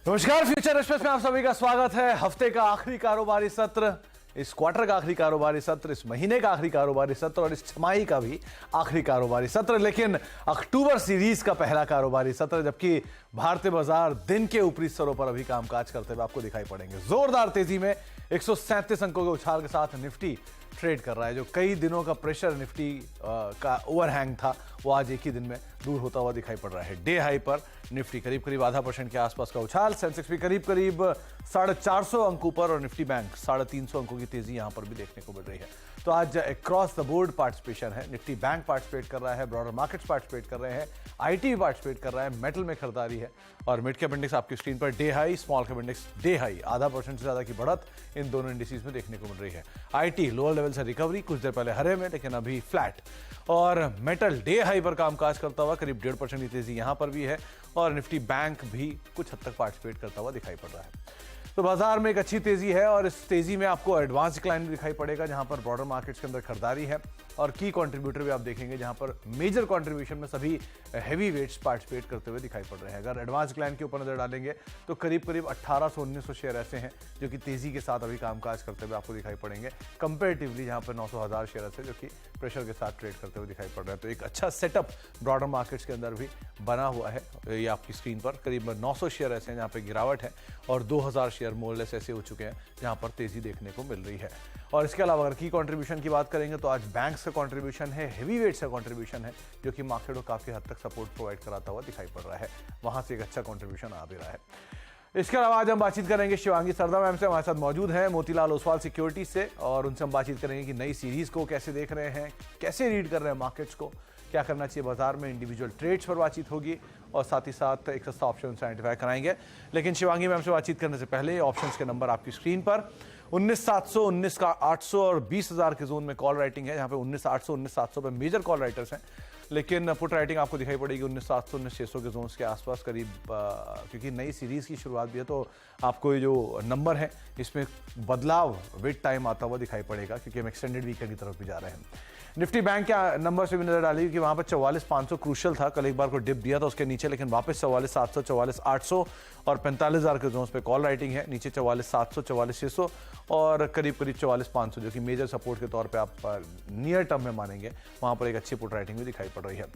नमस्कार, future express में आप सभी का स्वागत है। हफ्ते का आखिरी कारोबारी सत्र, इस क्वार्टर का आखिरी कारोबारी सत्र, इस महीने का आखिरी कारोबारी सत्र और इस छमाही का भी आखिरी कारोबारी सत्र, लेकिन अक्टूबर सीरीज का पहला कारोबारी सत्र, जबकि भारतीय बाजार दिन के ऊपरी स्तरों पर अभी कामकाज करते हुए आपको दिखाई पड़ेंगे। जोरदार तेजी में 137 अंकों के उछाल के साथ निफ्टी ट्रेड कर रहा है। जो कई दिनों का प्रेशर निफ्टी का ओवरहैंग था, वो आज एक ही दिन में दूर होता हुआ दिखाई पड़ रहा है। डे हाई पर निफ्टी करीब 0.5% के आसपास का उछाल, सेंसेक्स भी करीब 450 अंकों पर और निफ्टी बैंक 350 अंकों की तेजी यहां पर भी देखने को मिल रही है। तो आज अक्रॉस द बोर्ड पार्टिसिपेशन है। निफ्टी बैंक पार्टिसिपेट कर रहा है, ब्रॉडर मार्केट्स पार्टिसिपेट कर रहे हैं, आईटी भी पार्टिसिपेट कर रहा है, मेटल में खरीदारी है और मिड कैप इंडेक्स आपकी screen per day high, small cap index day high, 0.5% से ज्यादा की बढ़त इन दोनों इंडिसेस में देखने को मिल रही है। आईटी लोअर लेवल से रिकवरी, कुछ देर पहले हरे में लेकिन अभी फ्लैट, और मेटल डे हाई पर कामकाज करता हुआ करीब 1.5% की तेजी यहां पर भी है और निफ्टी बैंक भी कुछ हद तक पार्टिसिपेट करता हुआ दिखाई पड़ रहा है। तो बाजार में एक अच्छी तेजी है और इस तेजी में आपको एडवांस डिक्लाइन भी दिखाई पड़ेगा, जहां पर ब्रॉडर मार्केट्स के अंदर खरीदारी है और की कंट्रीब्यूटर भी आप देखेंगे, जहां पर मेजर कंट्रीब्यूशन में सभी हैवी वेट्स पार्टिसिपेट करते हुए दिखाई पड़ रहे हैं। अगर एडवांस डिक्लाइन के ऊपर नजर डालेंगे तो करीब 1800-1900 शेयर ऐसे हैं जो कि तेजी के साथ अभी कामकाज करते हुए आपको दिखाई पड़ेंगे, कंपेरेटिवली जहां पर 900,000 शेयर ऐसे जो कि प्रेशर के साथ ट्रेड करते हुए दिखाई पड़ रहे हैं। तो एक अच्छा सेटअप ब्रॉडर मार्केट्स के अंदर भी बना हुआ है। ये आपकी स्क्रीन पर करीब 900 शेयर ऐसे हैं जहां पर गिरावट है और 2000 शेयर मोरलेस ऐसे हो चुके हैं जहां पर तेजी देखने को मिल रही है। और इसके अलावा अगर की कंट्रीब्यूशन की बात करेंगे तो आज बैंक्स का कंट्रीब्यूशन है, हेवी वेट्स का कंट्रीब्यूशन है, जो कि मार्केट को काफी हद तक सपोर्ट प्रोवाइड कराता हुआ दिखाई पड़ रहा है। वहां से एक अच्छा कंट्रीब्यूशन आ भी रहा है। इसके अलावा आज हम बातचीत करेंगे शिवांगी सरदा मैम से, हमारे साथ मौजूद हैं मोतीलाल ओसवाल सिक्योरिटी से, और उनसे हम बातचीत करेंगे कि नई सीरीज को कैसे देख रहे हैं, कैसे रीड कर रहे हैं मार्केट्स को, क्या करना चाहिए बाजार में, इंडिविजुअल ट्रेड्स पर बातचीत होगी और साथ ही साथ एक सस्ता ऑप्शन आइडेंटिफाई कराएंगे। लेकिन शिवांगी मैम से बातचीत करने से पहले ऑप्शंस के नंबर आपकी स्क्रीन पर 19,700, 19,800 और 20,000 के जोन में कॉल राइटिंग है। यहाँ पे 19,800, 19,700 पे मेजर कॉल राइटर्स हैं, लेकिन पुट राइटिंग आपको दिखाई पड़ेगी 19,700, 19,600 के जोन्स के आसपास करीब, क्योंकि नई सीरीज की शुरुआत भी है तो आपको ये जो नंबर है इसमें बदलाव विद टाइम आता हुआ दिखाई पड़ेगा, क्योंकि हम एक्सटेंडेड वीकेंड की तरफ भी जा रहे हैं। निफ्टी बैंक के नंबर से भी नजर डाली कि वहां पर 44,500 क्रूशल था, कल एक बार को डिप दिया था उसके नीचे, लेकिन वापस 44,700, 44,800 और 45,000 के जोन्स पे कॉल राइटिंग है। नीचे 44,700, 44,600 और करीब 44,500 जो कि मेजर सपोर्ट के तौर पे आप नियर टर्म में मानेंगे, वहां पर एक अच्छी पुट राइटिंग भी दिखाई पड़ रही है।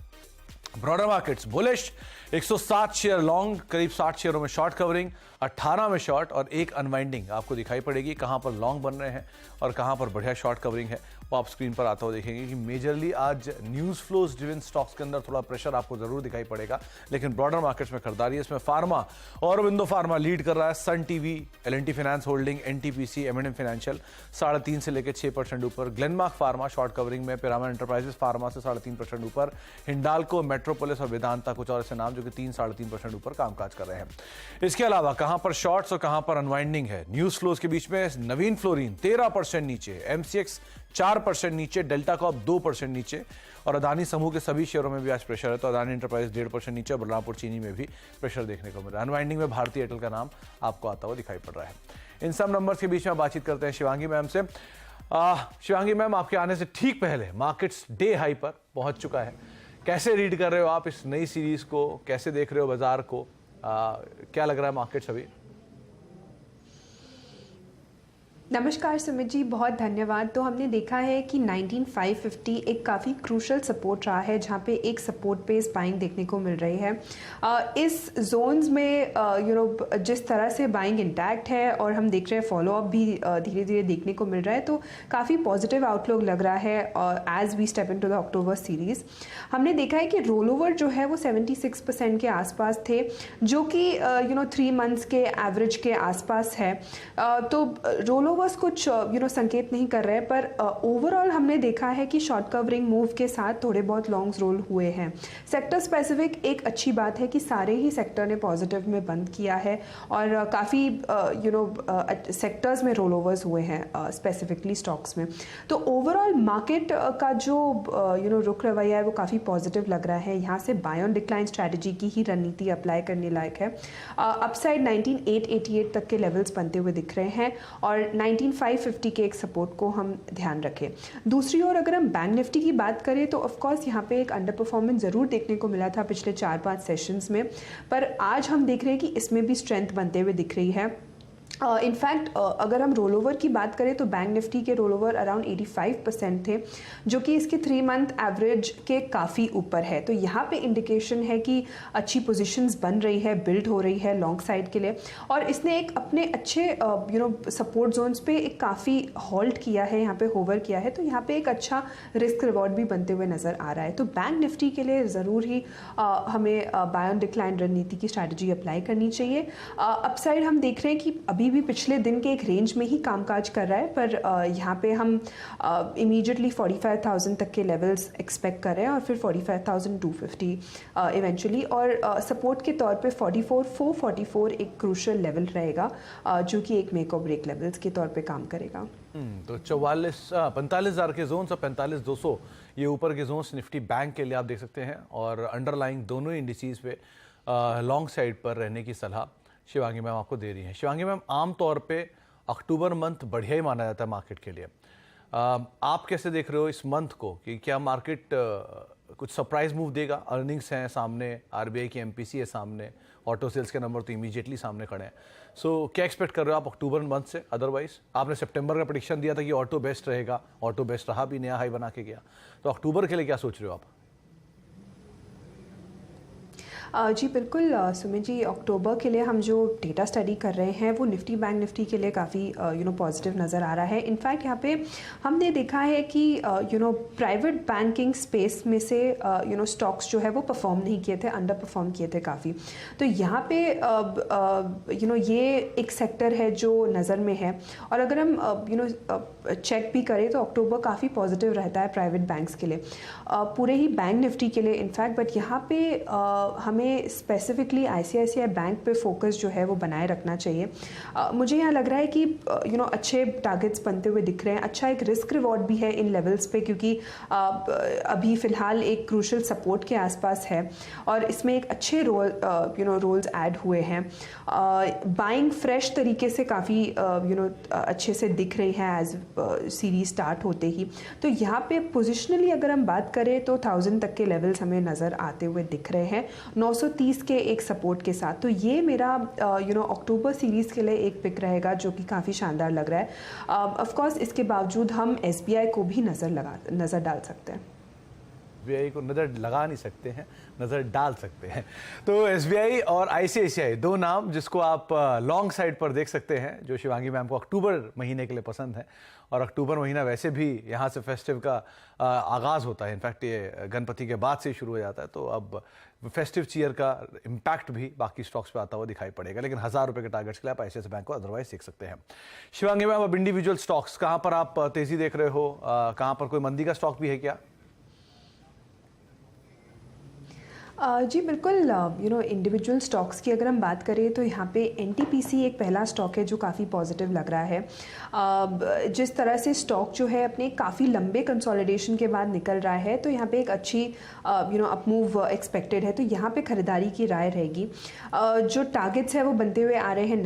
Broader markets bullish, 107 share long, करीब 60 शेयरों में शॉर्ट कवरिंग, 18 में शॉर्ट और एक अनवाइंडिंग आपको दिखाई पड़ेगी। कहां पर लॉन्ग बन रहे हैं और कहां पर बढ़िया शॉर्ट कवरिंग है वो आप स्क्रीन पर आता हुआ देखेंगे कि मेजरली आज न्यूज फ्लोज ड्रिवन स्टॉक्स के अंदर थोड़ा प्रेशर आपको जरूर दिखाई पड़ेगा, लेकिन ब्रॉडर मार्केट्स में खरीदारी है। इसमें फार्मा और विंडो फार्मा लीड कर रहा है, Sun TV, L&T finance holding, NTPC, M&M financial 3.5 से लेकर 6% ऊपर, ग्लेनमार्क फार्मा शॉर्ट कवरिंग में, पिरामिड एंटरप्राइजेस फार्मा से 3.5% ऊपर, हिंडाल्को, मेट्रोपोलिस और वेदांता कुछ और ऐसे नाम जो कि 3-3.5% ऊपर कामकाज कर रहे हैं। इसके अलावा कहां पर शॉर्ट्स और कहां पर अनवाइंडिंग है न्यूज फ्लोज के बीच में, नवीन फ्लोरिन 13% नीचे, एमसीएक्स 4% नीचे, डेल्टा कॉप 2% नीचे और अदानी समूह के सभी शेयरों में भी आज प्रेशर है। तो अदानी एंटरप्राइज 1.5% नीचे, बलरामपुर चीनी में भी प्रेशर देखने को मिल रहा है। अनवाइंडिंग में भारतीय एयरटेल का नाम आपको आता हुआ दिखाई पड़ रहा है। इन सब नंबर्स के बीच में बातचीत करते हैं शिवांगी मैम से। शिवांगी मैम, आपके आने से ठीक पहले मार्केट्स डे हाई पर पहुंच चुका है, कैसे रीड कर रहे हो आप इस नई सीरीज को, कैसे देख रहे हो बाजार को, क्या लग रहा है मार्केट्स अभी? नमस्कार सुमित जी, बहुत धन्यवाद। तो हमने देखा है कि 19,550 एक काफ़ी क्रूशल सपोर्ट रहा है, जहाँ पे एक सपोर्ट बेस बाइंग देखने को मिल रही है। इस जोन्स में जिस तरह से बाइंग इंटैक्ट है और हम देख रहे हैं फॉलो अप भी धीरे धीरे देखने को मिल रहा है, तो काफ़ी पॉजिटिव आउटलुक लग रहा है as we step into the October series. हमने देखा है कि रोल ओवर जो है वो 76% के आसपास थे, जो कि 3 मंथ्स के एवरेज के आसपास है। तो रोल ओवर कुछ संकेत नहीं कर रहे हैं, पर ओवरऑल हमने देखा है कि शॉर्ट कवरिंग मूव के साथ थोड़े बहुत लॉन्ग्स रोल हुए हैं। सेक्टर स्पेसिफिक एक अच्छी बात है कि सारे ही सेक्टर ने पॉजिटिव में बंद किया है और काफ़ी सेक्टर्स में रोल ओवर्स हुए हैं स्पेसिफिकली स्टॉक्स में। तो ओवरऑल मार्केट का जो रुख रवैया है वो काफ़ी पॉजिटिव लग रहा है। यहाँ से बाय ऑन डिक्लाइन स्ट्रैटेजी की ही रणनीति अप्लाई करने लायक है। अपसाइड 19,888 तक के लेवल्स बनते हुए दिख रहे हैं और 19550 के एक सपोर्ट को हम ध्यान रखें। दूसरी ओर अगर हम बैंक निफ्टी की बात करें तो ऑफ कोर्स यहाँ पे एक अंडर परफॉर्मेंस ज़रूर देखने को मिला था पिछले 4-5 सेशंस में, पर आज हम देख रहे हैं कि इसमें भी स्ट्रेंथ बनते हुए दिख रही है। इनफैक्ट अगर हम रोल ओवर की बात करें तो बैंक निफ्टी के रोल ओवर अराउंड 85% थे, जो कि इसके 3 मंथ एवरेज के काफ़ी ऊपर है। तो यहाँ पे इंडिकेशन है कि अच्छी पोजीशंस बन रही है, बिल्ड हो रही है लॉन्ग साइड के लिए, और इसने एक अपने अच्छे सपोर्ट जोन्स पे एक काफ़ी होल्ड किया है, यहाँ पे होवर किया है। तो यहाँ पे एक अच्छा रिस्क रिवॉर्ड भी बनते हुए नज़र आ रहा है। तो बैंक निफ्टी के लिए ज़रूर ही हमें बाय ऑन डिक्लाइन रणनीति की स्ट्रैटेजी अप्लाई करनी चाहिए। अपसाइड हम देख रहे हैं कि अभी भी पिछले दिन के एक रेंज में ही कामकाज कर रहा है, पर यहाँ पे हम इमीडिएटली 45,000 तक के लेवल्स एक्सपेक्ट कर रहे हैं और फिर 45,250 इवेंचुअली, और सपोर्ट के तौर पे 44,444 एक क्रूशियल लेवल रहेगा, जो कि एक मेक और ब्रेक लेवल्स के तौर पे काम करेगा। तो 45,000 के जोन्स और 45,200 ये ऊपर के जोन्स निफ्टी बैंक के लिए आप देख सकते हैं, और अंडरलाइंग दोनों इंडिसीज पे लॉन्ग साइड पर रहने की सलाह शिवांगी मैम आपको दे रही हैं। शिवांगी मैम, आमतौर पे अक्टूबर मंथ बढ़िया ही माना जाता है मार्केट के लिए। आप कैसे देख रहे हो इस मंथ को, कि क्या मार्केट कुछ सरप्राइज मूव देगा? अर्निंग्स हैं सामने, आरबीआई की एमपीसी है सामने, ऑटो सेल्स के नंबर तो इमीडिएटली सामने खड़े हैं। सो क्या एक्सपेक्ट कर रहे हो आप अक्टूबर मंथ से? अदरवाइज आपने सितंबर का प्रेडिक्शन दिया था कि ऑटो बेस्ट रहेगा, ऑटो बेस्ट रहा भी, नया हाई बना के गया। तो अक्टूबर के लिए क्या सोच रहे हो आप? जी बिल्कुल सुमित जी, अक्टूबर के लिए हम जो डेटा स्टडी कर रहे हैं वो निफ्टी बैंक निफ्टी के लिए काफ़ी पॉजिटिव नज़र आ रहा है। इनफैक्ट यहाँ पे हमने देखा है कि प्राइवेट बैंकिंग स्पेस में से स्टॉक्स जो है वो परफॉर्म नहीं किए थे, अंडर परफॉर्म किए थे काफ़ी। तो यहाँ पे ये एक सेक्टर है जो नज़र में है, और अगर हम चेक भी करें तो अक्टूबर काफ़ी पॉजिटिव रहता है प्राइवेट बैंक्स के लिए, पूरे ही बैंक निफ्टी के लिए इनफैक्ट। बट यहाँ पे हमें स्पेसिफिकली आईसीआईसीआई बैंक पे फोकस जो है वो बनाए रखना चाहिए। मुझे यहाँ लग रहा है कि अच्छे टारगेट्स बनते हुए दिख रहे हैं, अच्छा एक रिस्क रिवॉर्ड भी है इन लेवल्स पे, क्योंकि अभी फ़िलहाल एक क्रूशल सपोर्ट के आसपास है और इसमें एक अच्छे रोल्स ऐड हुए हैं। बाइंग फ्रेश तरीके से काफ़ी अच्छे से दिख रही है एज सीरीज स्टार्ट होते ही। तो यहाँ पे पोजिशनली अगर हम बात करें तो 1000 तक के लेवल्स हमें नज़र आते हुए दिख रहे हैं, 930 के एक सपोर्ट के साथ। तो ये मेरा अक्टूबर सीरीज़ के लिए एक पिक रहेगा जो कि काफ़ी शानदार लग रहा है। ऑफ कोर्स इसके बावजूद हम एसबीआई को भी नज़र डाल सकते हैं। एसबीआई को नज़र लगा नहीं सकते हैं, नज़र डाल सकते हैं। तो एसबीआई और आईसीआईसीआई दो नाम जिसको आप लॉन्ग साइड पर देख सकते हैं, जो शिवांगी मैम को अक्टूबर महीने के लिए पसंद है। और अक्टूबर महीना वैसे भी यहाँ से फेस्टिव का आगाज़ होता है, इनफैक्ट ये गणपति के बाद से ही शुरू हो जाता है। तो अब फेस्टिव चीयर का इम्पैक्ट भी बाकी स्टॉक्स पे आता हुआ दिखाई पड़ेगा। लेकिन 1000 रुपये के टारगेट्स के लिए आप आईसीआईसीआई बैंक को अदरवाइज देख सकते हैं। शिवांगी मैम, अब इंडिविजुअल स्टॉक्स कहाँ पर आप तेज़ी देख रहे हो, कहाँ पर कोई मंदी का स्टॉक भी है क्या? जी बिल्कुल, इंडिविजुअल स्टॉक्स की अगर हम बात करें तो यहाँ पे एनटीपीसी एक पहला स्टॉक है जो काफ़ी पॉजिटिव लग रहा है। जिस तरह से स्टॉक जो है अपने काफ़ी लंबे कंसोलिडेशन के बाद निकल रहा है, तो यहाँ पे एक अच्छी अपमूव एक्सपेक्टेड है, तो यहाँ पे ख़रीदारी की राय रहेगी। जो टारगेट्स है वो बनते हुए आ रहे हैं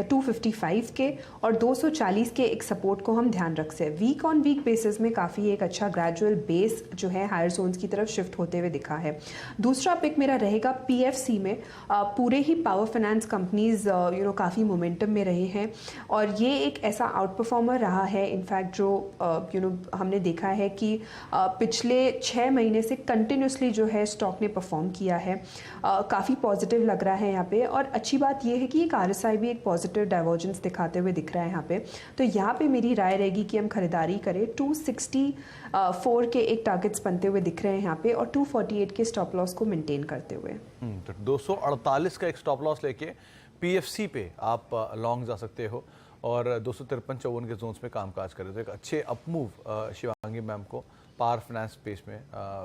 255 के और 240 के एक सपोर्ट को हम ध्यान रख से। वीक ऑन वीक बेसिस में काफ़ी एक अच्छा ग्रेजुअल बेस जो है हायर जोन्स की तरफ शिफ्ट होते हुए दिखा है। दूसरा पिक मेरा रहेगा पीएफसी में। पूरे ही पावर फाइनेंस कंपनीज काफ़ी मोमेंटम में रहे हैं और ये एक ऐसा आउट परफॉर्मर रहा है इनफैक्ट जो हमने देखा है कि पिछले 6 महीने से कंटिन्यूसली जो है स्टॉक ने परफॉर्म किया है। काफ़ी पॉजिटिव लग रहा है यहाँ पे, और अच्छी बात ये है कि एक आरएसआई भी एक पॉजिटिव डाइवर्जेंस दिखाते हुए दिख रहा है यहाँ पे। तो यहाँ पे मेरी राय रहेगी कि हम खरीदारी करें। 264 के एक टारगेट्स बनते हुए दिख रहे हैं यहाँ पे, और 248 के स्टॉप लॉस को मेंटेन करते हुए। तो 248 का एक स्टॉप लॉस लेके पीएफसी पे आप लॉन्ग जा सकते हो और 253-54 के जोन्स में कामकाज करें। तो एक अच्छे अपमूव शिवांगी मैम को पावर फाइनेंस स्पेस में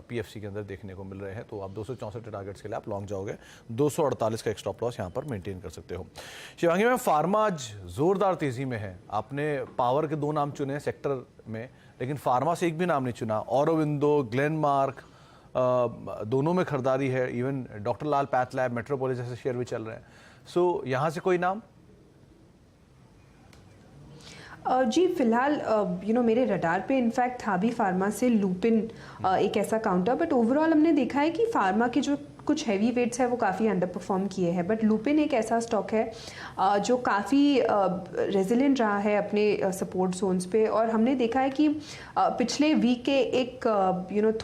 पीएफसी के अंदर देखने को मिल रहे हैं। तो आप 264 टारगेट्स के लिए आप लॉन्ग जाओगे, 248 का एक स्टॉप लॉस यहाँ पर मेंटेन कर सकते हो। शिवांगी मैम, फार्मा आज जोरदार तेजी में है। आपने पावर के 2 नाम चुने सेक्टर में, लेकिन फार्मा से एक भी नाम नहीं चुना। ऑरोविंदो, ग्लेनमार्क, दोनों में खरीदारी है। इवन डॉक्टर लाल पैथ लैब, मेट्रोपोलिस जैसे शेयर भी चल रहे हैं। सो यहाँ से कोई नाम? जी फिलहाल मेरे रडार पे इनफैक्ट था भी फार्मा से लुपिन एक ऐसा काउंटर, बट ओवरऑल हमने देखा है कि फार्मा के जो कुछ हैवी वेट्स है वो काफ़ी अंडर परफॉर्म किए हैं, बट लुपिन एक ऐसा स्टॉक है जो काफ़ी रेजिलेंट रहा है अपने सपोर्ट जोन्स पे, और हमने देखा है कि पिछले वीक के एक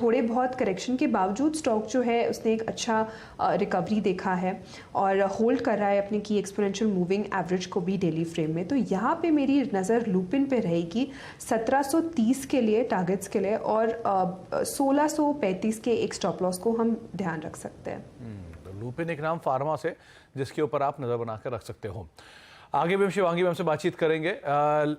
थोड़े बहुत करेक्शन के बावजूद स्टॉक जो है उसने एक अच्छा रिकवरी देखा है और होल्ड कर रहा है अपने की एक्सपोनेंशियल मूविंग एवरेज को भी डेली फ्रेम में। तो यहाँ पे मेरी नज़र लुपिन पे रहेगी 1730 के लिए टारगेट्स के लिए, और 1635 के एक स्टॉप लॉस को हम ध्यान रख सकते हैं। तो लुपिन एक नाम फार्मा से जिसके ऊपर आप नजर बनाकर रख सकते हो। आगे भी हम शिवांगी मैम से बातचीत करेंगे,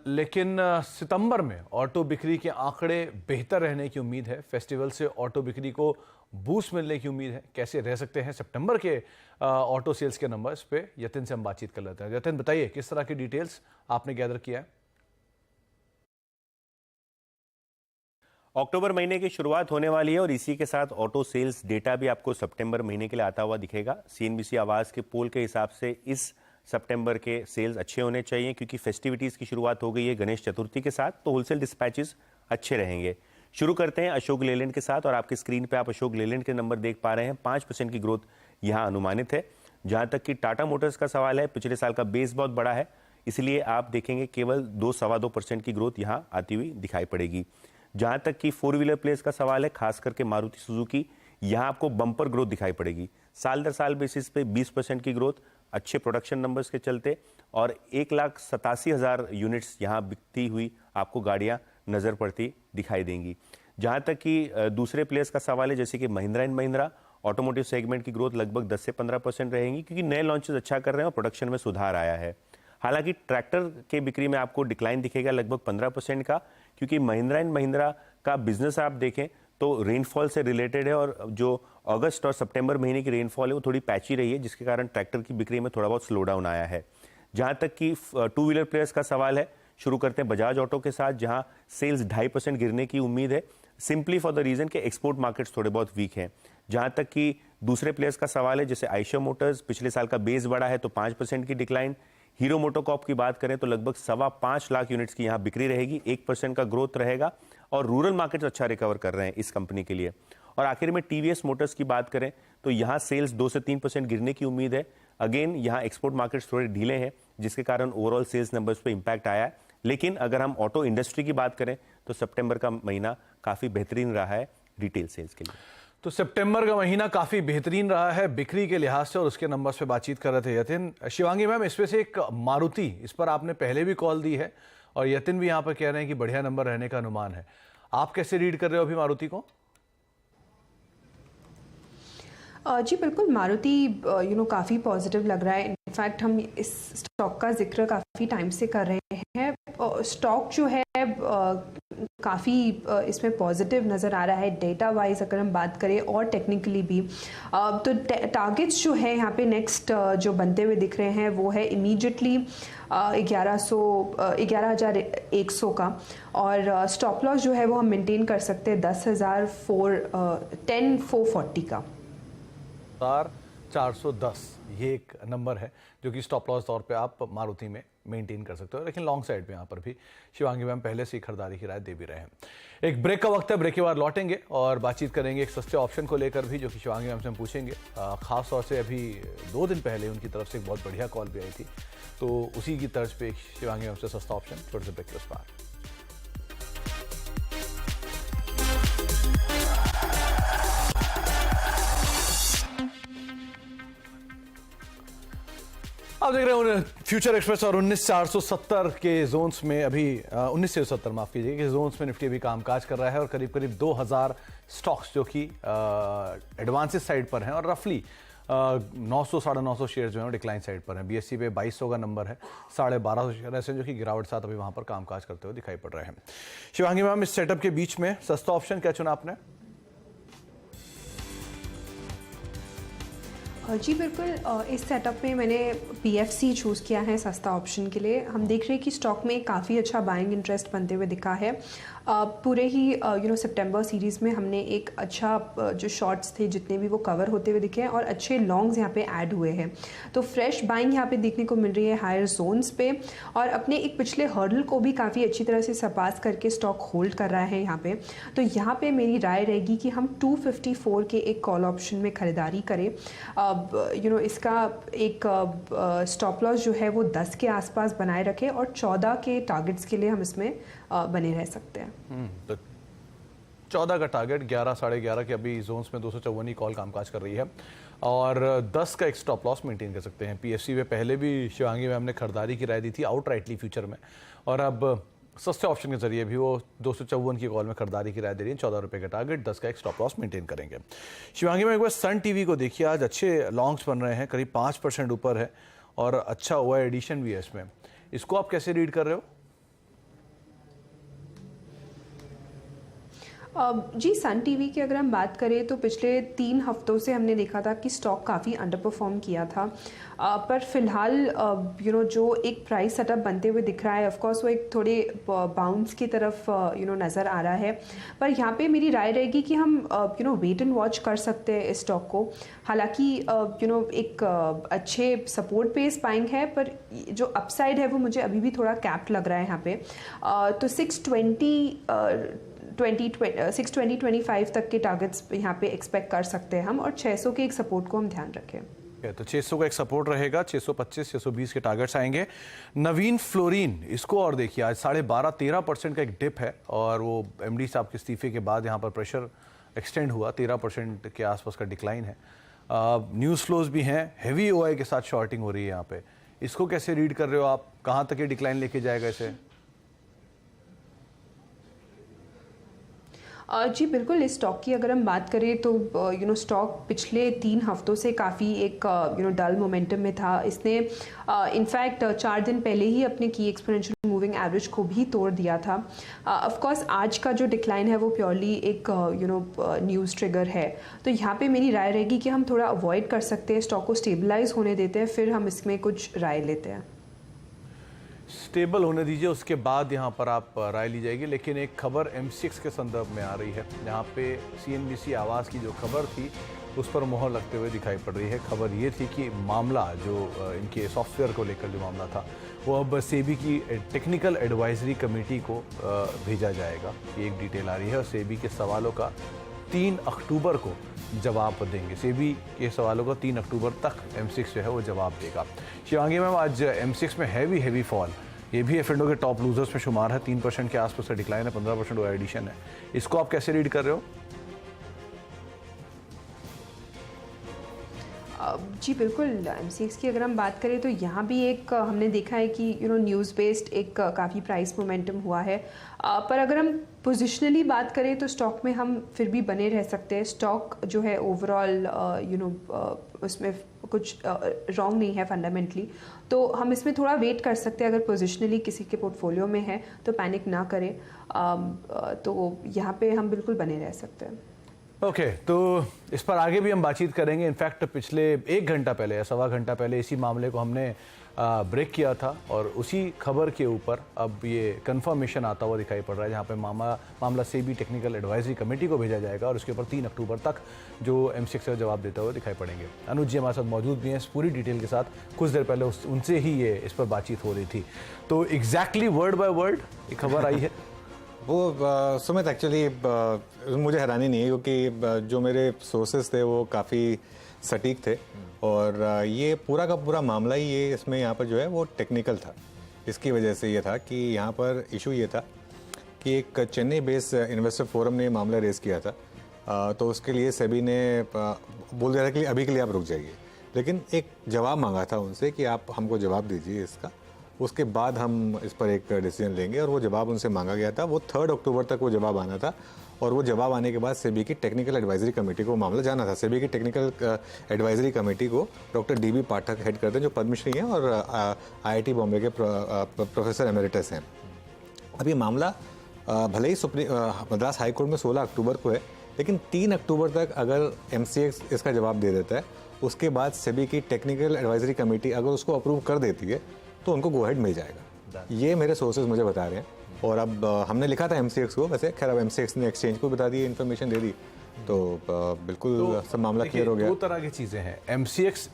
लेकिन सितंबर में ऑटो बिक्री के आंकड़े बेहतर रहने की उम्मीद है। फेस्टिवल से ऑटो बिक्री को बूस्ट मिलने की उम्मीद है। कैसे रह सकते हैं सितंबर के ऑटो सेल्स के नंबर्स पे, यतिन से हम बातचीत कर लेते हैं। यतिन, बताइए किस तरह की डिटेल्स आपने गैदर किया है? अक्टूबर महीने की शुरुआत होने वाली है और इसी के साथ ऑटो सेल्स डेटा भी आपको सितंबर महीने के लिए आता हुआ दिखेगा। सीएनबीसी आवाज के पोल के हिसाब से इस सितंबर के सेल्स अच्छे होने चाहिए, क्योंकि फेस्टिविटीज की शुरुआत हो गई है गणेश चतुर्थी के साथ, तो होलसेल डिस्पैचेस अच्छे रहेंगे। शुरू करते हैं अशोक लेलैंड के साथ, और आपकी स्क्रीन पे आप अशोक लेलैंड के नंबर देख पा रहे हैं। 5% की ग्रोथ यहाँ अनुमानित है। जहां तक कि टाटा मोटर्स का सवाल है, पिछले साल का बेस बहुत बड़ा है, इसलिए आप देखेंगे केवल 2-2.25% की ग्रोथ यहाँ आती हुई दिखाई पड़ेगी। जहां तक कि 4 व्हीलर प्लेयर्स का सवाल है, खास करके मारुति सुजुकी, यहां आपको बम्पर ग्रोथ दिखाई पड़ेगी। साल दर साल बेसिस पे 20% की ग्रोथ, अच्छे प्रोडक्शन नंबर्स के चलते, और 1,87,000 यूनिट्स यहां बिकती हुई आपको गाड़ियां नजर पड़ती दिखाई देंगी। जहां तक कि दूसरे प्लेयर्स का सवाल है, जैसे कि Mahindra and Mahindra, automotive segment की ग्रोथ लगभग 10 से 15% रहेगी, क्योंकि नए लॉन्चेस अच्छा कर रहे हैं और प्रोडक्शन में सुधार आया है। हालांकि ट्रैक्टर के बिक्री में आपको डिक्लाइन दिखेगा लगभग 15% का, क्योंकि महिंद्रा एंड महिंद्रा का बिजनेस आप देखें तो रेनफॉल से रिलेटेड है, और जो अगस्त और सितंबर महीने की रेनफॉल है वो थोड़ी पैची रही है, जिसके कारण ट्रैक्टर की बिक्री में थोड़ा बहुत स्लो डाउन आया है। जहां तक कि 2 व्हीलर प्लेयर्स का सवाल है, शुरू करते हैं बजाज ऑटो के साथ, जहां सेल्स 2.5% गिरने की उम्मीद है, सिंपली फॉर द रीजन के एक्सपोर्ट मार्केट्स थोड़े बहुत वीक हैं। जहां तक कि दूसरे प्लेयर्स का सवाल है, जैसे आयशर मोटर्स, पिछले साल का बेस बड़ा है तो 5% की डिक्लाइन। हीरो मोटोकॉर्प की बात करें तो लगभग 5.25 लाख यूनिट्स की यहाँ बिक्री रहेगी, 1% का ग्रोथ रहेगा, और रूरल मार्केट्स अच्छा रिकवर कर रहे हैं इस कंपनी के लिए। और आखिर में टीवीएस मोटर्स की बात करें तो यहाँ सेल्स 2 से 3% गिरने की उम्मीद है। अगेन यहाँ एक्सपोर्ट मार्केट्स थोड़े ढीले हैं, जिसके कारण ओवरऑल सेल्स नंबर्स पे इंपैक्ट आया है। लेकिन अगर हम ऑटो इंडस्ट्री की बात करें तो सितंबर का महीना काफी बेहतरीन रहा है रिटेल सेल्स के लिए। तो सितंबर का महीना काफी बेहतरीन रहा है बिक्री के लिहाज से, और उसके नंबर्स पे बातचीत कर रहे थे यतिन। शिवांगी मैम, इसमें से एक मारुति, इस पर आपने पहले भी कॉल दी है और यतिन भी यहाँ पर कह रहे हैं कि बढ़िया नंबर रहने का अनुमान है। आप कैसे रीड कर रहे हो अभी मारुति को? जी बिल्कुल, मारुति काफ़ी पॉजिटिव लग रहा है। इनफैक्ट हम इस स्टॉक का जिक्र काफ़ी टाइम से कर रहे हैं। स्टॉक जो है काफ़ी इसमें पॉजिटिव नज़र आ रहा है डेटा वाइज, अगर हम बात करें, और टेक्निकली भी। तो टारगेट्स जो है यहाँ पे नेक्स्ट जो बनते हुए दिख रहे हैं वो है इमीडिएटली 11,100 का, और स्टॉप लॉस जो है वो हम मेंटेन कर सकते हैं 10,440 का। 410 ये एक नंबर है जो कि स्टॉप लॉस तौर पे आप मारुति में मेंटेन कर सकते हो। लेकिन लॉन्ग साइड पे यहाँ पर भी शिवांगी मैम पहले से ही खरीदारी की राय दे भी रहे हैं। एक ब्रेक का वक्त है, ब्रेक के बाद लौटेंगे और बातचीत करेंगे एक सस्ते ऑप्शन को लेकर भी, जो कि शिवांगी मैम से हम पूछेंगे। खास तौर से अभी 2 दिन पहले उनकी तरफ से एक बहुत बढ़िया कॉल भी आई थी, तो उसी की तर्ज पे शिवांगी मैम से सस्ता ऑप्शन छोटे से ब्रेक के उस पार। आप देख रहे हैं फ्यूचर एक्सप्रेस, और 19,470 के जोन्स में अभी 1970 माफ कीजिए के जोन्स में निफ्टी अभी कामकाज कर रहा है, और करीब करीब 2000 स्टॉक्स जो कि एडवांसेस साइड पर हैं, और रफली 900-950 शेयर जो है डिक्लाइन साइड पर हैं। बीएससी पे 2200 का नंबर है, 1250 शेयर ऐसे जो कि गिरावट साथ अभी वहां पर कामकाज करते हुए दिखाई पड़ रहे हैं। शिवांगी मैम, इस सेटअप के बीच में सस्ता ऑप्शन क्या चुना आपने? जी बिल्कुल, इस सेटअप में मैंने PFC चूज़ किया है सस्ता ऑप्शन के लिए। हम देख रहे हैं कि स्टॉक में काफ़ी अच्छा बाइंग इंटरेस्ट बनते हुए दिखा है। पूरे ही सितंबर सीरीज़ में हमने एक अच्छा जो शॉर्ट्स थे जितने भी वो कवर होते हुए दिखे हैं और अच्छे लॉन्ग्स यहाँ पे ऐड हुए हैं। तो फ्रेश बाइंग यहाँ पे देखने को मिल रही है हायर जोन्स पे और अपने एक पिछले हर्डल को भी काफ़ी अच्छी तरह से सरपास करके स्टॉक होल्ड कर रहा है यहाँ पे। तो यहाँ पे मेरी राय रहेगी कि हम 254 के एक कॉल ऑप्शन में ख़रीदारी करें। इसका एक स्टॉप लॉस जो है वो 10 के आसपास बनाए रखें और 14 के टारगेट्स के लिए हम इसमें बने रह सकते हैं। तो 14 का टारगेट, 11 साढ़े 11 के अभी जोन्स में 254 ही कॉल कामकाज कर रही है और 10 का एक स्टॉप लॉस मेंटेन कर सकते हैं। पीएससी में पहले भी शिवांगी मैम ने खरीदारी की राय दी थी आउटराइटली फ्यूचर में और अब सस्ते ऑप्शन के जरिए भी वो 254 की कॉल में खरीदारी की राय दे रही है। 14 रुपये का टारगेट, 10 का एक स्टॉप लॉस मेंटेन करेंगे। शिवांगी मैम एक बार सन टीवी को देखिए, आज अच्छे लॉन्ग्स बन रहे हैं, करीब 5% ऊपर है और अच्छा हुआ एडिशन भी है इसमें। इसको आप कैसे रीड कर रहे हो? जी, सन टीवी की अगर हम बात करें तो पिछले 3 हफ्तों से हमने देखा था कि स्टॉक काफ़ी अंडर परफॉर्म किया था, पर फिलहाल जो एक प्राइस सेटअप बनते हुए दिख रहा है, ऑफ कोर्स वो एक थोड़े बाउंस की तरफ नज़र आ रहा है। पर यहाँ पे मेरी राय रहेगी कि हम वेट एंड वॉच कर सकते हैं इस स्टॉक को। हालांकि एक अच्छे सपोर्ट पे बाइंग है, पर जो अपसाइड है वो मुझे अभी भी थोड़ा कैप्ड लग रहा है यहाँ पे। तो 620-25 तक के टारगेट्स यहाँ पे एक्सपेक्ट कर सकते हैं हम और 600 के एक सपोर्ट को हम ध्यान रखें। तो 600 का एक सपोर्ट रहेगा, 625-620 के टारगेट्स आएंगे। नवीन फ्लोरीन, इसको और देखिए, आज 12.5-13% का एक डिप है और वो एमडी साहब के इस्तीफे के बाद यहाँ पर प्रेशर एक्सटेंड हुआ, 13% के आसपास का डिक्लाइन है। न्यूज़ फ्लोज भी हैं, हैवी ओआई के साथ शॉर्टिंग हो रही है यहाँ पे। इसको कैसे रीड कर रहे हो आप? कहाँ तक ये डिक्लाइन लेके जाएगा इसे? जी बिल्कुल, इस स्टॉक की अगर हम बात करें तो स्टॉक पिछले 3 हफ्तों से काफ़ी एक डल मोमेंटम में था। इसने इनफैक्ट 4 दिन पहले ही अपने की एक्सपोनेंशियल मूविंग एवरेज को भी तोड़ दिया था। ऑफ कोर्स आज का जो डिक्लाइन है वो प्योरली एक न्यूज़ ट्रिगर है। तो यहाँ पे मेरी राय रहेगी कि हम थोड़ा अवॉइड कर सकते हैं, स्टॉक को स्टेबलाइज होने देते हैं, फिर हम इसमें कुछ राय लेते हैं। स्टेबल होने दीजिए, उसके बाद यहाँ पर आप राय ली जाएगी। लेकिन एक खबर M6 के संदर्भ में आ रही है, यहाँ पे CNBC आवाज़ की जो खबर थी उस पर मोहर लगते हुए दिखाई पड़ रही है। खबर ये थी कि मामला जो इनके सॉफ्टवेयर को लेकर जो मामला था वो अब सेबी की टेक्निकल एडवाइजरी कमेटी को भेजा जाएगा। ये एक डिटेल आ रही है और सेबी के सवालों का 3 अक्टूबर को जवाब देंगे। सेबी के सवालों का 3 अक्टूबर तक M6 जो है वो जवाब देगा। शिवांगी मैम, आज M6 में हैवी फॉल, ये भी एफ&ओ के टॉप लूजर्स में शुमार है। 3% के आसपास का डिक्लाइन है, 15% वो एडिशन है। इसको आप कैसे रीड कर रहे हो? जी बिल्कुल, M6 की अगर हम बात करें तो यहाँ भी एक हमने देखा है कि न्यूज़ बेस्ड एक काफ़ी प्राइस मोमेंटम हुआ है। पर अगर हम पोजिशनली बात करें तो स्टॉक में हम फिर भी बने रह सकते हैं। स्टॉक जो है ओवरऑल उसमें कुछ रॉन्ग नहीं है फंडामेंटली, तो हम इसमें थोड़ा वेट कर सकते हैं। अगर पोजिशनली किसी के पोर्टफोलियो में है तो पैनिक ना करें, तो यहाँ पे हम बिल्कुल बने रह सकते हैं। ओके, तो इस पर आगे भी हम बातचीत करेंगे। इनफैक्ट पिछले 1 घंटा पहले या सवा घंटा पहले इसी मामले को हमने ब्रेक किया था और उसी खबर के ऊपर अब ये कंफर्मेशन आता हुआ दिखाई पड़ रहा है, जहाँ पे मामला सेबी टेक्निकल एडवाइजरी कमेटी को भेजा जाएगा और उसके ऊपर 3 अक्टूबर तक जो M6 का जवाब देता हुआ दिखाई पड़ेंगे। अनुज जी हमारे साथ मौजूद भी हैं इस पूरी डिटेल के साथ। कुछ देर पहले उनसे ही ये इस पर बातचीत हो रही थी, तो एग्जैक्टली वर्ड बाय वर्ड ये खबर आई है। वो सुमित, एक्चुअली मुझे हैरानी नहीं है क्योंकि जो मेरे सोर्सेज थे वो काफ़ी सटीक थे और ये पूरा का पूरा मामला ही ये इसमें यहाँ पर जो है वो टेक्निकल था। इसकी वजह से ये था कि यहाँ पर इशू ये था कि एक चेन्नई बेस्ड इन्वेस्टर फोरम ने मामला रेज़ किया था, तो उसके लिए सेबी ने बोल दिया था कि अभी के लिए आप रुक जाइए, लेकिन एक जवाब मांगा था उनसे कि आप हमको जवाब दीजिए इसका, उसके बाद हम इस पर एक डिसीजन लेंगे। और वो जवाब उनसे मांगा गया था, वो 3 अक्टूबर तक वो जवाब आना था और वो जवाब आने के बाद सेबी की टेक्निकल एडवाइजरी कमेटी को मामला जाना था। सेबी की टेक्निकल एडवाइजरी कमेटी को डॉक्टर DB पाठक हेड करते हैं, जो पद्मश्री हैं और IIT बॉम्बे के प्रोफेसर एमेरिटस हैं। अब ये मामला भले ही मद्रास हाई कोर्ट में 16 अक्टूबर को है, लेकिन 3 अक्टूबर तक अगर MCX इसका जवाब दे देता है, उसके बाद सेबी की टेक्निकल एडवाइजरी कमेटी अगर उसको अप्रूव कर देती है तो उनको गो हेड मिल जाएगा। ये मेरे सोर्सेज मुझे बता रहे हैं। और अब हमने लिखा था MCX को, वैसे खैर अब MCX ने एक्सचेंज को बता दी, इन्फॉर्मेशन दे दी, तो बिल्कुल सब मामला क्लियर हो गया। दो तरह की चीज़ें हैं। MCX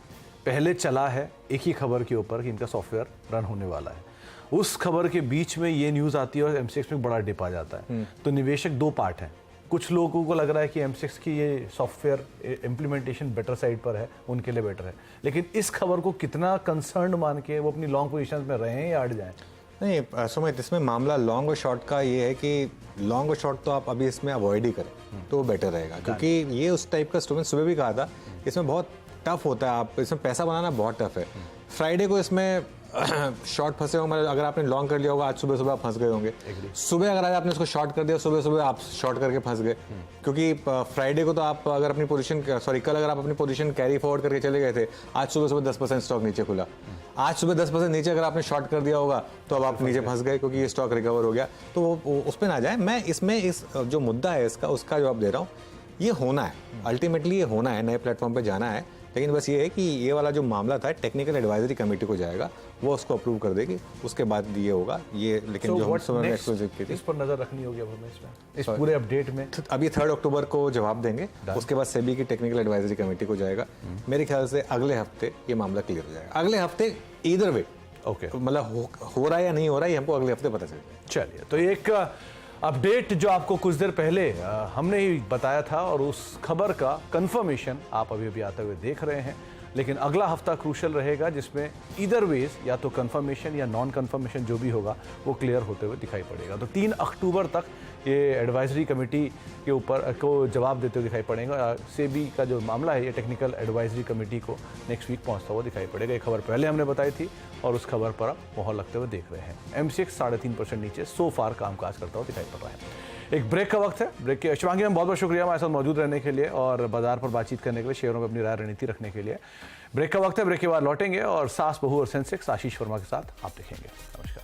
पहले चला है एक ही खबर के ऊपर कि इनका सॉफ्टवेयर रन होने वाला है, उस खबर के बीच में ये न्यूज़ आती है और MCX में बड़ा डिप आ जाता है। तो निवेशक दो पार्ट हैं, कुछ लोगों को लग रहा है कि MCX की ये सॉफ्टवेयर इम्प्लीमेंटेशन बेटर साइड पर है, उनके लिए बेटर है, लेकिन इस खबर को कितना कंसर्न मान के वो अपनी लॉन्ग पोजीशन में रहें या हट जाएं? नहीं सुमित, इसमें मामला लॉन्ग और शॉर्ट का ये है कि लॉन्ग और शॉर्ट तो आप अभी इसमें अवॉइड ही करें तो वो बेटर रहेगा, क्योंकि ये उस टाइप का स्टूडेंट सुबह भी कहा था, इसमें बहुत टफ होता है, आप इसमें पैसा बनाना बहुत टफ है। फ्राइडे को इसमें शॉर्ट फंसे होंगे, मतलब अगर आपने लॉन्ग कर लिया होगा आज सुबह सुबह आप फंस गए होंगे, सुबह अगर आज आपने इसको शॉर्ट कर दिया सुबह सुबह आप शॉर्ट करके फंस गए, क्योंकि फ्राइडे को तो आप अगर अपनी पोजीशन कल अगर आप अपनी पोजीशन कैरी फॉरवर्ड करके चले गए थे, आज सुबह सुबह 10% स्टॉक नीचे खुला, आज सुबह 10% नीचे अगर आपने शॉर्ट कर दिया होगा तो अब आप नीचे फंस गए, क्योंकि ये स्टॉक रिकवर हो गया, तो वो उस पर ना जाए। मैं इसमें इस जो मुद्दा है इसका उसका जवाब दे रहा हूँ, ये होना है, अल्टीमेटली ये होना है, नए प्लेटफॉर्म पे जाना है, लेकिन बस ये है कि ये वाला जो मामला था टेक्निकल एडवाइजरी कमेटी को जाएगा, वो उसको अप्रूव कर देगी, उसके बाद ये होगा ये। लेकिन जो हम समय में एक्सक्लूसिव की थी, इस पर नजर रखनी होगी अब हमें इसमें, इस पूरे अपडेट में। अभी 3 अक्टूबर को जवाब देंगे, उसके बाद सेबी की टेक्निकल एडवाइजरी कमेटी को जाएगा, मेरे ख्याल से अगले हफ्ते ये मामला क्लियर हो जाएगा। अगले हफ्ते ईदर वे, ओके, मतलब हो रहा है या नहीं हो रहा है हमको अगले हफ्ते पता चलेगा। चलिए, तो एक अपडेट जो आपको कुछ देर पहले हमने ही बताया था और उस खबर का कंफर्मेशन आप अभी अभी आते हुए देख रहे हैं, लेकिन अगला हफ्ता क्रूशल रहेगा जिसमें ईदर वेज या तो कंफर्मेशन या नॉन कंफर्मेशन जो भी होगा वो क्लियर होते हुए दिखाई पड़ेगा। तो 3 अक्टूबर तक ये एडवाइजरी कमेटी के ऊपर को जवाब देते हुए दिखाई पड़ेगा। सेबी का जो मामला है ये टेक्निकल एडवाइजरी कमेटी को नेक्स्ट वीक पहुंचता हुआ दिखाई पड़ेगा। ये खबर पहले हमने बताई थी और उस खबर पर आप मोहर लगते हुए देख रहे हैं। MCX 3.5% नीचे सो फार कामकाज करता हुआ दिखाई पड़ रहा है। एक ब्रेक का वक्त है, ब्रेक के शिवांगी में बहुत बहुत शुक्रिया हमारे साथ मौजूद रहने के लिए और बाजार पर बातचीत करने के लिए, शेयरों में अपनी राय रणनीति रखने के लिए। ब्रेक का वक्त है, ब्रेक के बाद लौटेंगे और सास बहू और सेंसेक्स आशीष वर्मा के साथ आप देखेंगे। नमस्कार।